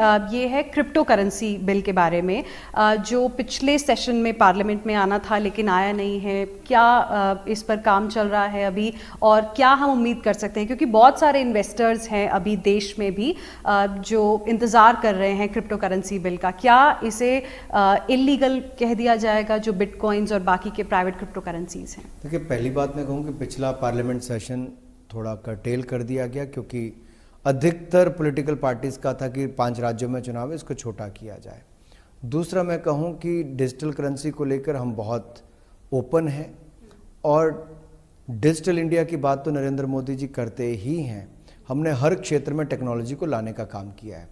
ये है crypto currency bill के बारे में, जो पिछले सेशन में पार्लियामेंट में आना था लेकिन आया नहीं है। क्या इस पर काम चल रहा है अभी, और क्या हम उम्मीद कर सकते हैं, क्योंकि बहुत सारे इन्वेस्टर्स हैं अभी देश में भी जो इंतज़ार कर रहे हैं क्रिप्टो करेंसी बिल का। क्या इसे इलीगल कह दिया जाएगा जो बिटकॉइंस और बाकी के प्राइवेट क्रिप्टो करेंसीज हैं? देखिए, पहली बात मैं कहूँ कि पिछला पार्लियामेंट सेशन थोड़ा कर्टेल कर दिया गया, क्योंकि अधिकतर पॉलिटिकल पार्टीज़ का था कि 5 राज्यों में चुनाव है, इसको छोटा किया जाए। दूसरा मैं कहूँ कि डिजिटल करेंसी को लेकर हम बहुत ओपन हैं, और डिजिटल इंडिया की बात तो नरेंद्र मोदी जी करते ही हैं। हमने हर क्षेत्र में टेक्नोलॉजी को लाने का काम किया है।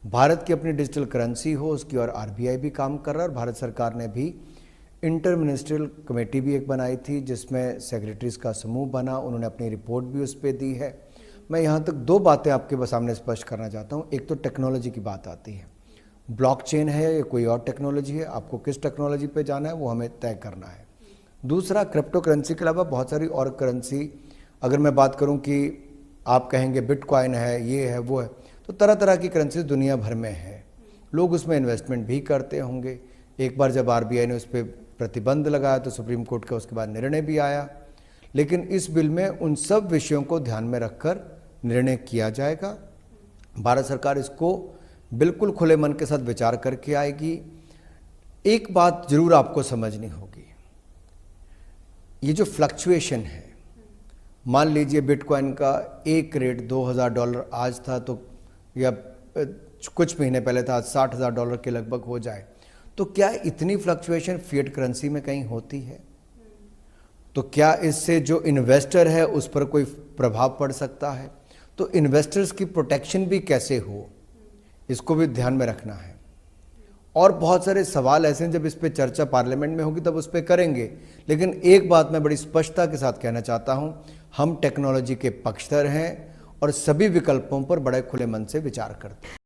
भारत की अपनी डिजिटल करेंसी हो, उसकी और आरबीआई भी काम कर रहा है, और भारत सरकार ने भी इंटर मिनिस्ट्रियल कमेटी भी एक बनाई थी जिसमें सेक्रेटरीज का समूह बना, उन्होंने अपनी रिपोर्ट भी उस पर दी है। मैं यहाँ तक 2 बातें आपके सामने स्पष्ट करना चाहता हूँ। एक तो टेक्नोलॉजी की बात आती है, ब्लॉकचेन है या कोई और टेक्नोलॉजी है, आपको किस टेक्नोलॉजी पे जाना है वो हमें तय करना है। दूसरा, क्रिप्टो करेंसी के अलावा बहुत सारी और करेंसी, अगर मैं बात करूँ कि आप कहेंगे बिटकॉइन है, ये है, वो है, तो तरह तरह की करेंसी दुनिया भर में है। लोग उसमें इन्वेस्टमेंट भी करते होंगे। एक बार जब आरबीआई ने उस पर प्रतिबंध लगाया तो सुप्रीम कोर्ट का उसके बाद निर्णय भी आया। लेकिन इस बिल में उन सब विषयों को ध्यान में रखकर निर्णय किया जाएगा। भारत सरकार इसको बिल्कुल खुले मन के साथ विचार करके आएगी। एक बात जरूर आपको समझनी होगी, ये जो फ्लक्चुएशन है, मान लीजिए बिटकॉइन का एक रेट $2000 आज था, तो या कुछ महीने पहले था, आज $60,000 के लगभग हो जाए, तो क्या इतनी फ्लक्चुएशन फिएट करेंसी में कहीं होती है? तो क्या इससे जो इन्वेस्टर है उस पर कोई प्रभाव पड़ सकता है? तो इन्वेस्टर्स की प्रोटेक्शन भी कैसे हो, इसको भी ध्यान में रखना है। और बहुत सारे सवाल ऐसे हैं, जब इस पे चर्चा पार्लियामेंट में होगी तब उस पे करेंगे। लेकिन एक बात मैं बड़ी स्पष्टता के साथ कहना चाहता हूं, हम टेक्नोलॉजी के पक्षधर हैं और सभी विकल्पों पर बड़े खुले मन से विचार करते हैं।